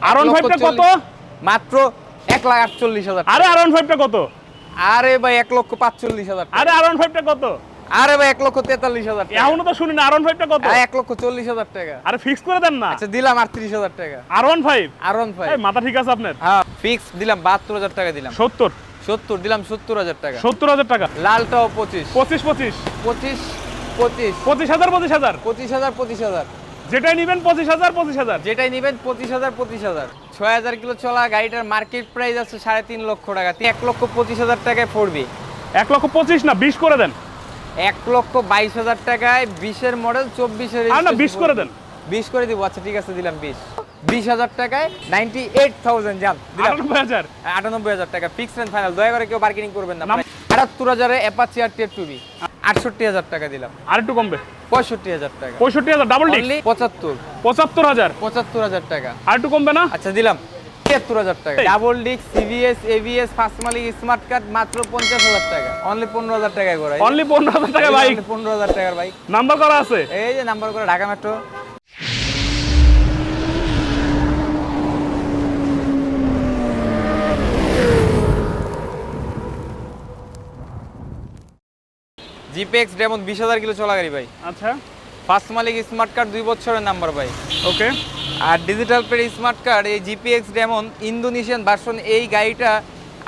R15 টা কত? মাত্র 1,48,000। আরে R15 টা কত? আরে ভাই 1,45,000। আরে R15 টা কত? আরে ভাই 1,43,000 টাকা। এখনো তো শুনি না R15 টা কত? 1,40,000 টাকা। আরে ফিক্স করে দেন না। আচ্ছা দিলাম 38,000 টাকা। R15 R15 এই মাথা ঠিক আছে আপনার? হ্যাঁ ফিক্স দিলাম 72,000 টাকা দিলাম। 70 70 দিলাম 70,000 টাকা। 70,000 টাকা। লালটাও 25 25 25 25 25 25,000 25,000 25,000 25,000 যেটাই নেবেন 25,000 25,000। যেটাই নেবেন 25,000 25,000। 6,000 কিলো চলা গাড়িটার মার্কেট প্রাইস আছে 3.5 লক্ষ টাকা। 1,25,000 টাকায় পড়বে। 1,25,000 না 20 করে দেন। 1,22,000 টাকায় 20-এর মডেল 24-এর আর না 20 করে দেন। 20 করে দিব। আচ্ছা ঠিক আছে দিলাম 20,000 টাকায় 98,000 জান দিলাম। 98,000 98,000 টাকা ফিক্স এন্ড ফাইনাল। দয়া করে কেউ বার্গেনিং করবেন না। 78,000 এ অ্যাপাচি আর টুবি 68,000 টাকা দিলাম। আর একটু কমবে। 65,000 টাকা। 65,000 ডাবল ডিস্ক অনলি 75 75,000 75,000 টাকা। আর একটু কমবে না? আচ্ছা দিলাম 73,000 টাকা। ডাবল ডিস্ক সিভিএস এবিএস ফার্স্ট মালিক স্মার্ট কার্ড মাত্র 50,000 টাকা। অনলি 15,000 টাকায় করা। অনলি 15,000 টাকা বাইক। 15,000 টাকার বাইক। নাম্বার করা আছে। এই যে নাম্বার করে Dhaka metro. GPX Demon 20,000 kilo চলা গাড়ি ভাই। আচ্ছা ফার্স্ট মালিক স্মার্ট কার্ড 2 বছরের নাম্বার ভাই। ওকে। আর ডিজিটাল পেড স্মার্ট কার্ড এই জিপিএক্স ডেমন ইন্দোনেশিয়ান ভার্সন। এই গাড়িটা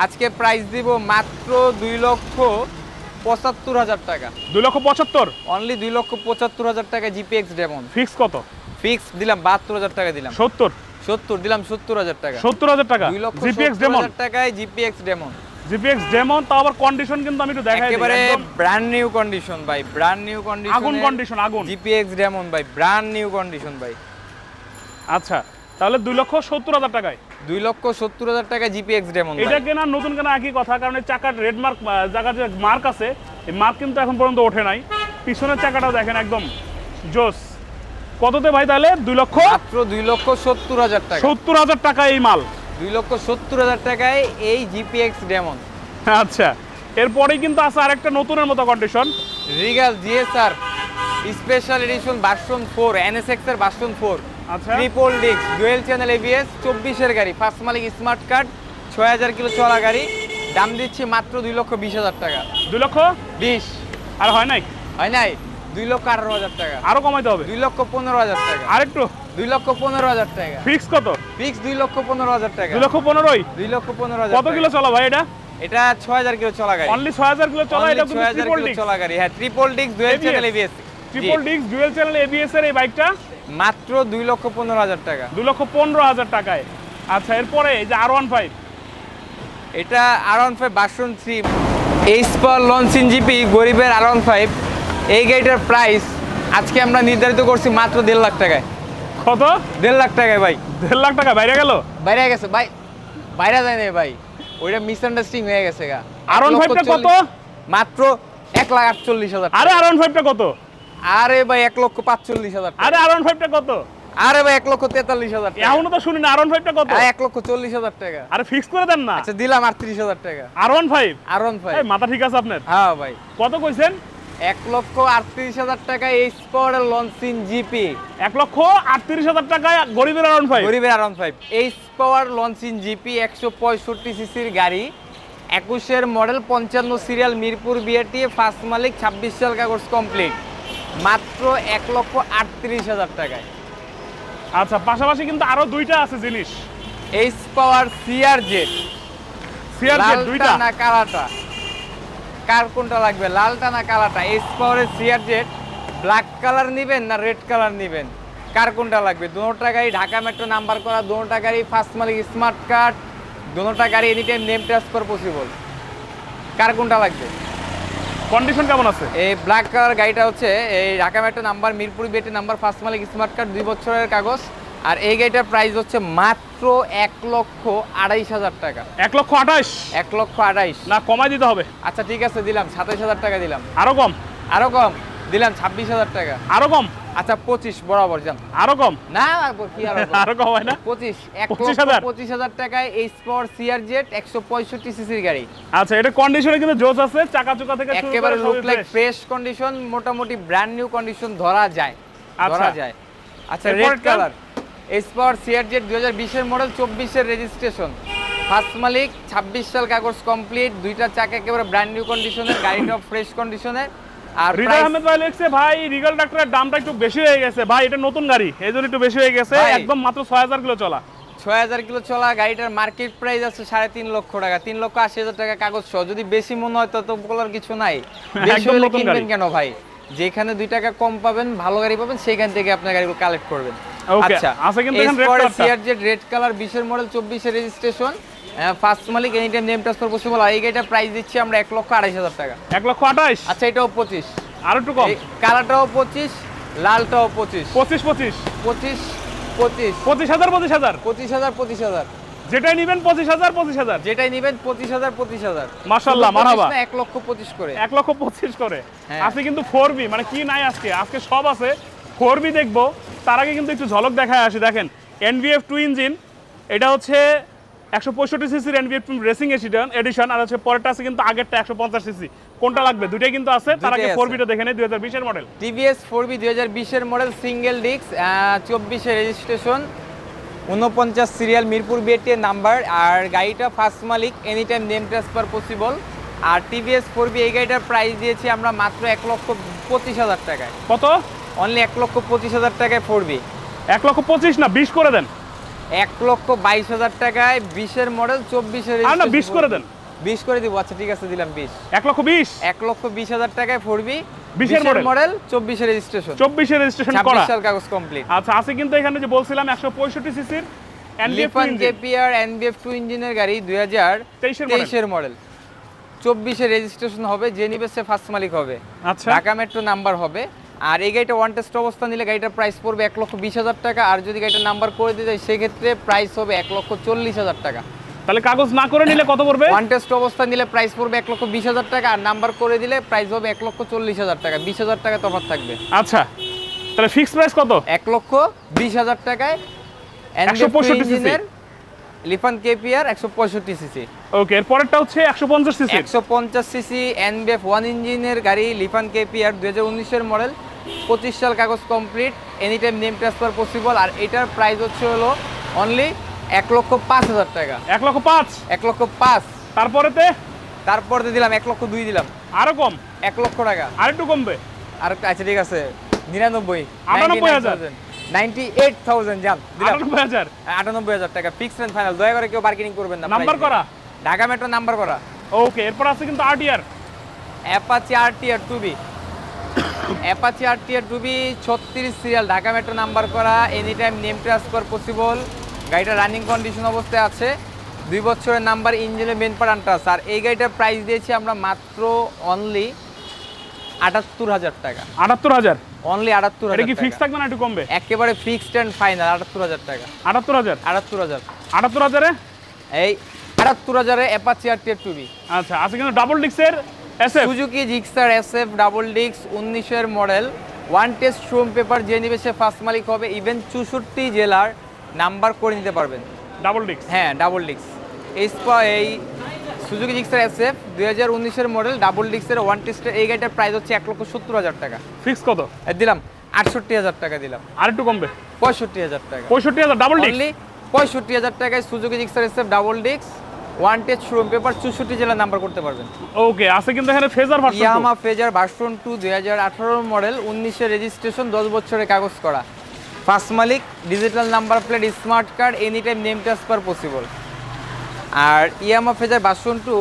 আজকে প্রাইস দিব মাত্র 2,75,000 টাকা। 2,75,000 অনলি 2,75,000 টাকা জিপিএক্স ডেমন। ফিক্স কত? ফিক্স দিলাম 72,000 টাকা দিলাম। 70 70 দিলাম 70,000 টাকা। 70,000 টাকা জিপিএক্স ডেমন। 2,70,000 টাকায় জিপিএক্স ডেমন। জিপিএক্স ডেমন তাও আবার কন্ডিশন কিন্তু আমি একটু দেখাই দিই। একেবারে ব্র্যান্ড নিউ কন্ডিশন ভাই। Brand new condition. আগুন কন্ডিশন আগুন। জিপিএক্স ডেমন ভাই ব্র্যান্ড নিউ কন্ডিশন ভাই। আচ্ছা তাহলে 2,70,000 টাকায় 2,70,000 টাকা জিপিএক্স ডেমন। এটা কেনা নতুন কেনা একই কথা, কারণ এই চাকার রেড মার্ক জায়গা যে মার্ক আছে এই মার্ক কিন্তু এখন পর্যন্ত ওঠে নাই। পিছনের চাকাটাও দেখেন একদম জোস। কততে ভাই তাহলে? 2,70,000 মাত্র 2,70,000 টাকা। 70,000 টাকা এই মাল। 2,70,000 টাকায় এই জিপিএক্স ডেমন। আচ্ছা এরপরেই কিন্তু আছে আরেকটা নতুনের মতো condition Regal GSR special edition version 4 NSX এর ভার্সন 4। আচ্ছা triple disc dual channel ABS 24-এর গাড়ি ফার্স্ট মালিক স্মার্ট কার্ড 6,000 কিলো চলা গাড়ি। দাম দিচ্ছি মাত্র 2,20,000 টাকা। 2,20,000 আর হয় নাই? হয় নাই 2,18,000 টাকা। আরো কমাইতে হবে। 2,15,000 টাকা। আরেকটু 2,15,000 টাকা। ফিক্স কত? ফিক্স 2,15,000 টাকা। 2,15,000 2,15,000 কত কিলো চলা ভাই এটা? এটা 6,000 কিলো চলা গাড়ি। অনলি 6,000 কিলো চলা। এটা কিন্তু 6,000 ট্রিপল কিলো ডিস্ক। চলা গাড়ি। হ্যাঁ triple disc dual channel ABS. Triple disc dual channel ABS এর এই বাইকটা মাত্র 2,15,000 টাকা। 2,15,000 টাকায়। আচ্ছা এরপরে এই যে R15 এটা R15 version 3 H power launch in GP গরিবের R15। এই গাড়িটার প্রাইস আজকে আমরা নির্ধারিত করছি মাত্র 1.5 লাখ টাকায়। কত? 1.5 লাখ টাকায় ভাই। 1.5 লাখ টাকা বাইরে গেল। বাইরে গেছে ভাই। বাইরে যায় না ভাই, ওইটা মিসআন্ডারস্ট্যান্ডিং হয়ে গেছে গা। R15 টা কত? মাত্র 1,48,000। আরে R15 টা কত? আরে ভাই 1,45,000। আরে R15 টা কত? আরে ভাই 1,43,000 টাকা। এখনো তো শুনি না R15 টা কত? 1,40,000 টাকা। আরে ফিক্স করে দেন না। আচ্ছা দিলাম 38,000 টাকা। R15 R15 এই মাথা ঠিক আছে আপনার? হ্যাঁ ভাই। কত কইছেন? 1,38,000 টাকা H power launch in GP. 1,38,000 টাকায় গরিবের R15। গরিবের R15 H power launch in GP 165 সিসির গাড়ি। 21-এর model 55 serial Mirpur BRT first মালিক 26 সাল কাগজ কমপ্লিট। মাত্র 1,38,000 টাকায়। আচ্ছা পাশাপাশি কিন্তু আরো দুইটা আছে জিনিস। এইচ পাওয়ার সিআরজেড। সিআরজেড দুইটা না কালাটা কার কোনটা লাগবে? লালটা না কালাটা? এইচ পাওয়ারের সিআরজেড ব্ল্যাক কালার নেবেন না রেড কালার নেবেন? কার কোনটা লাগবে? দুটোটা গাড়ি ঢাকা মেট্রো নাম্বার করা, দুটোটা গাড়ি ফার্স্ট মালিক স্মার্ট কার্ড, দুটোটা গাড়ি any time name transfer possible. কার কোনটা লাগবে? কন্ডিশন কেমন আছে? এই ব্ল্যাক কালার গাড়িটা হচ্ছে এই Dhaka metro number Mirpur BRT number first মালিক স্মার্ট কার্ড 2 বছরের কাগজ। আর এই গাড়িটার প্রাইস হচ্ছে মাত্র 1,28,000 টাকা। 1,28,000 1,28,000 না কমাই দিতে হবে। আচ্ছা ঠিক আছে দিলাম 27,000 টাকা দিলাম। আরো কম? আরো কম দিলাম 26,000 টাকা। আরো কম? আচ্ছা 25 বরাবর যান। আরো কম? না কি আরো কম হয় না? 25,000 টাকায় এইচ পাওয়ার সিআরজেড 165 সিসির গাড়ি। আচ্ছা এটা কন্ডিশনে কিন্তু জোস আছে, চাকা চুকা থেকে শুরু একেবারে করে লুক সবই লাইক fresh। ফ্রেশ কন্ডিশন, মোটামুটি ব্র্যান্ড নিউ কন্ডিশন ধরা যায়। আচ্ছা। ধরা যায়। আচ্ছা এরপর রেড একটা? Colour. S power CRZ 2020 model, 24 registration, first মালিক, 26 সাল কাগজ কমপ্লিট, দুইটা চাকা একেবারে ব্র্যান্ড নিউ কন্ডিশনের, গাড়িটা ফ্রেশ কন্ডিশনের। আর হৃদয় আহমেদ ভাই লিখছে ভাই রিগাল ট্রাক্টরের দামটা একটু বেশি হয়ে গেছে ভাই, এটা নতুন গাড়ি এইজন্য একটু বেশি হয়ে গেছে, ভাই, একদম মাত্র 6000 কিলো চলা। 6000 কিলো চলা গাড়িটার মার্কেট প্রাইস আছে 3.5 লক্ষ টাকা, 3,80,000 টাকা কাগজ সহ। যদি বেশি মনে হয় তো বলার কিছু নাই, বেশি একদম হলে নতুন কিনবেন গাড়ি। কেন ভাই? যেখানে 2 টাকা কম পাবেন, ভালো গাড়ি পাবেন, সেখান থেকে আপনার গাড়িগুলো কালেক্ট করবেন। ওকে, আছে কিন্তু এখানে রেড কালারটা। CRZ red colour 20 model, 24 registration, first মালিক, any time name transfer possible. আর এই গাড়িটার প্রাইস দিচ্ছি আমরা 1,28,000 টাকা। 1,28,000। আচ্ছা, এটাও 25, আর একটু কম। কালারটাও 25, লালটাও 25, 25 25 25 25 25,000 25,000 25,000 25,000, যেটাই নিবেন 25,000 25,000। যেটাই নেবেন 25,000 25,000। মাশাআল্লাহ, মারহাবা। 1,25,000 করে, 1,25,000 করে। হ্যাঁ। আছে কিন্তু 4B, মানে কি নাই আজকে, আজকে সব আছে। 4B দেখবো, তার আগে কিন্তু একটু ঝলক দেখায় আসি। দেখেন NVF 2 ইঞ্জিন, এটা হচ্ছে 165 সিসির NVF 2 রেসিং এডিশন, আর হচ্ছে পরেরটা আছে কিন্তু আগেরটা 150 সিসি। কোনটা লাগবে? দুইটাই কিন্তু আছে। তার আগে দুইটাই আছে। 4Bটা দেখে নেই, 2020 এর মডেল। TVS 4B 2020 model, single disc, 24 registration, 49 serial, Mirpur BAT number. আর গাড়িটা ফার্স্ট মালিক, any time name transfer possible. আর টিভিএস 4B এই গাড়িটার প্রাইস দিয়েছি আমরা মাত্র 1,25,000 টাকায়। কত? অনলি 1,25,000 টাকায় 4B। 1,25,000 না 20 করে দেন। 1,22,000 টাকায় 20 মডেল, 24 আর না 20 করে দেন। 20 করে দিব। আচ্ছা ঠিক আছে, দিলাম 20। 1,20,000। 1,20,000 টাকায় 4B, 20 এর মডেল, 24 রেজিস্ট্রেশন, 24 রেজিস্ট্রেশন করা। 26 সাল কাগজ কমপ্লিট। আচ্ছা, আছে কিন্তু এখানে যে বলছিলাম 165 সিসির NVF 2 লিফান ইঞ্জিন। কেপিআর NVF 2 ইঞ্জিনের গাড়ি 2023 এর মডেল, 24 রেজিস্ট্রেশন হবে, যে নিবে সে ফার্স্ট মালিক হবে, আচ্ছা, ঢাকা মেট্রো নাম্বার হবে। আর এই গাড়িটা ওয়ান টেস্ট অবস্থা নিলে গাড়িটার প্রাইস পড়বে 1,20,000 টাকা। আর যদি গাড়িটা নাম্বার করে দিতে হয় সেক্ষেত্রে প্রাইস হবে 1,40,000 টাকা। তাহলে কাগজ না করে নিলে কত পড়বে? ওয়ান টেস্ট অবস্থা নিলে প্রাইস পড়বে 1,20,000 টাকা, আর নাম্বার করে দিলে প্রাইস হবে 1,40,000 টাকা। 20,000 টাকা তফাৎ থাকবে। আচ্ছা, তাহলে ফিক্স প্রাইস কত? 1,20,000 টাকায় 165 ইঞ্জিনের লিফান কেপিআর 165 সিসি। ওকে, এর পরেরটা হচ্ছে 150 সিসি। 150 সিসি NVF 1 ইঞ্জিনের গাড়ি, লিফান কেপিআর 2019 এর মডেল, 25 সাল কাগজ complete, any time name transfer possible. আর এটার প্রাইস হচ্ছে হলো অনলি 1,05,000 টাকা। 1,05,000। 1,05,000। তারপরেতে তারপরে দিলাম 1,02,000 দিলাম, আরো কম, 1 লক্ষ টাকা। আরেকটু কমবে। আর আচ্ছা ঠিক আছে, 99, 98,000। 98,000 জান দিলাম। 98,000। 98,000 টাকা ফিক্সড এন্ড ফাইনাল। দয়া করে কেউ বার্গেনিং করবেন না। নাম্বার price করা। নিয়ে। ঢাকা মেট্রো নাম্বার করা। ওকে, এরপর আছে কিন্তু RTR। Apache RTR 2B, Apache RTR 2B 36 serial, Dhaka metro number করা, any time name transfer possible. গাড়িটা রানিং কন্ডিশন অবস্থায় আছে, 2 বছরের নাম্বার, ইঞ্জিনের মেন পার্ট আনটাস। আর এই গাড়িটার প্রাইস দিয়েছি আমরা মাত্র অনলি 78,000 টাকা। 78,000। অনলি 78,000 এটা কি টাকা। ফিক্স থাকবে না একটু কমবে? একেবারে ফিক্সড এন্ড ফাইনাল 78,000 টাকা। 78,000। 78,000। 78,000 এ এই 78,000 এ অ্যাপাচি RTR 2B। আচ্ছা, আছে কিন্তু ডাবল ডিক্সের SF। Suzuki Gixxer SF double disc 19 এর model, one test showroom paper, যে নিবে সে ফার্স্ট মালিক হবে। ইভেন 64 জেলার নাম্বার করে নিতে পারবেন। ডাবল ডিক্স। হ্যাঁ, ডাবল ডিস্ক। এই সুজুকি জিক্সার SF 2019 এর মডেল, ডাবল ডিস্কের ওয়ান টেস্টের এই গাড়িটার প্রাইস হচ্ছে 1,70,000 টাকা। ফিক্স কত? দিলাম 68,000 টাকা দিলাম। আরেকটু কমবে। 65,000 টাকা। 65,000 ডাবল ডিক্স। অনলি 65,000 টাকায় Suzuki Gixxer SF double disc, one test showroom paper, 64 জেলার নাম্বার করতে পারবেন। ওকে, আছে কিন্তু এখানে Fazer version. Yamaha Fazer version 2 2018 model, 19 registration, 10 বছরের কাগজ করা, ফার্স্ট মালিক, digital number plate, smart card, any time name transfer possible. আর ইয়ামাহা ফেজার ভার্সন 2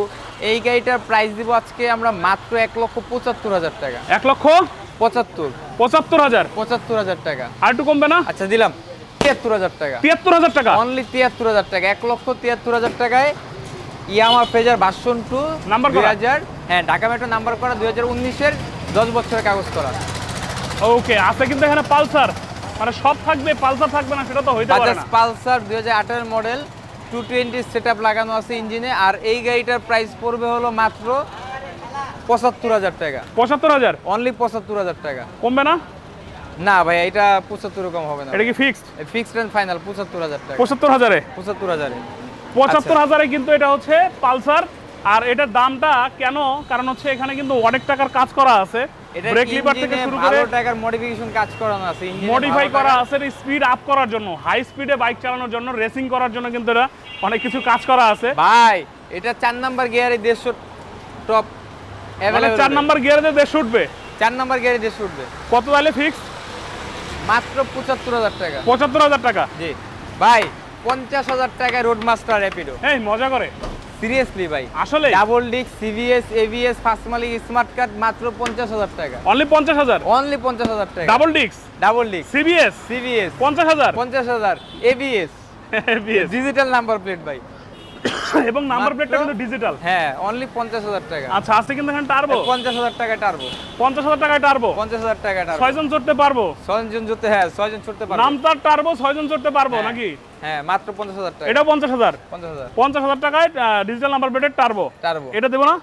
এই গাড়িটার প্রাইস দিব আজকে আমরা মাত্র 1,75,000 টাকা। 1,75,000। 75,000 টাকা। আরেকটু কমবে না? আচ্ছা দিলাম 73,000 টাকা। 73,000 টাকা। অনলি 73,000 টাকা। 1,73,000 টাকায় ইয়ামাহা ফেজার ভার্সন 2 নাম্বার করা। 2000, হ্যাঁ ঢাকা মেট্রো নাম্বার করা, 2019 এর, 10 বছরের কাগজ করা। ওকে, আছে কিন্তু এখানে পালসার, মানে সব থাকবে, পালসার থাকবে না সেটা তো হইতে পারে বাজাজ না। পালসার 2018 মডেল, 220 সেটআপ লাগানো আছে ইঞ্জিনে। আর এই গাড়িটার প্রাইস পড়বে হলো মাত্র 75,000 টাকা। 75,000। অনলি 75,000 টাকা। কমবে না? না ভাই, এটা 75 কম হবে না। এটা কি ফিক্সড? ফিক্সড এন্ড ফাইনাল 75,000 টাকা। 75,000 এ। 75,000 এ। 75,000 এ কিন্তু এটা হচ্ছে পালসার। আর এটার দামটা কেন? কারণ হচ্ছে এখানে কিন্তু অনেক টাকার কাজ করা আছে। এটা ব্রেক লিভার থেকে শুরু করে ভালো টাকার মডিফিকেশন কাজ করানো আছে, ইঞ্জিনে মডিফাই ভালো করা টাকার- আছে, স্পিড আপ করার জন্য, হাই স্পিডে বাইক চালানোর জন্য, রেসিং করার জন্য কিন্তু এটা অনেক কিছু কাজ করা আছে। ভাই এটা 4 নাম্বার গিয়ারে 150 টপ মানে অ্যাভেলেবল। 4 নাম্বার গিয়ারে যে 150 উঠবে, 4 নাম্বার গিয়ারে 150 উঠবে কত তাহলে ফিক্স? মাত্র 75,000 টাকা। 75,000 টাকা। জি ভাই, 50,000 টাকায় রোড মাস্টার র্যাপিডো। এই মজা করে সিরিয়াসলি ভাই, আসলে ডাবল ডিস্ক সিভিএস এবিএস ফার্স্ট মালিক স্মার্ট কার্ড মাত্র 50,000 টাকা। অনলি 50,000 অনলি 50,000 টাকা। Double disc double disc CBS সিভিএস 50,000 50,000 এবিএস ডিজিটাল নাম্বার প্লেট ভাই। এবং নাম্বার মাত্র- প্লেটটা কিন্তু ডিজিটাল। হ্যাঁ অনলি 50,000 টাকা। আচ্ছা আজকে কিন্তু এখানে টার্বো 50,000 টাকা টার্বো। 50,000 টাকায় টার্বো 50,000 টাকা টার্বো। 6 জন চড়তে পারবো। 6 জন জুতে, হ্যাঁ 6 জন ছুটতে পারবে। নাম তার টার্বো 6 জন চড়তে পারবো হ্যাঁ। নাকি? হ্যাঁ মাত্র 50,000 টাকা। এটাও 50,000 50,000 50,000 টাকায় ডিজিটাল নাম্বার প্লেটের টার্বো। টার্বো। এটা দেবো না?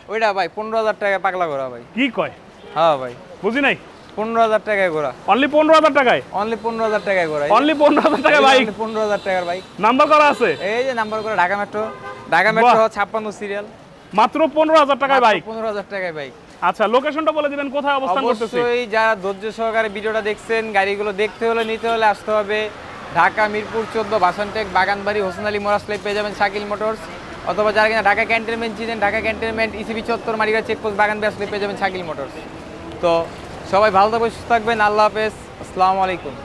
ওইটা ভাই 15,000 টাকা পাগলা ঘোরা ভাই। কি কয়? হ্যাঁ ভাই বুঝি নাই। 15,000 টাকায় ঘোরা। অনলি 15,000 টাকায়, অনলি 15,000 টাকায় ঘোরা। অনলি 15,000 টাকায় বাইক, 15,000 টাকার বাইক। নাম্বার করা আছে এই যে নাম্বার করে Dhaka metro, Dhaka metro 56 serial. মাত্র 15,000 টাকায় বাইক। 15,000 টাকায় বাইক। আচ্ছা লোকেশনটা বলে দিবেন কোথায় অবস্থান করতেছি? অবশ্যই যারা ধৈর্য সহকারে ভিডিওটা দেখছেন, গাড়িগুলো দেখতে হলে নিতে হলে আসতে হবে ঢাকা মিরপুর 14 বাসনটেক বাগানবাড়ি হোসেন আলী মোরাসলাই পেয়ে যাবেন শাকিল মোটরস। অথবা যারা কিনা ঢাকা ক্যান্টনমেন্ট চিনেন, ঢাকা ক্যান্টনমেন্ট ইসিবি চত্বর মারিগাঁ চেকপোস্ট বাগানবাড়ি আসলে পেয়ে যাবেন শাকিল মোটরস। তো সবাই ভালো থাকবেন, সুস্থ থাকবেন, আল্লাহ হাফেজ, আসসালামু আলাইকুম।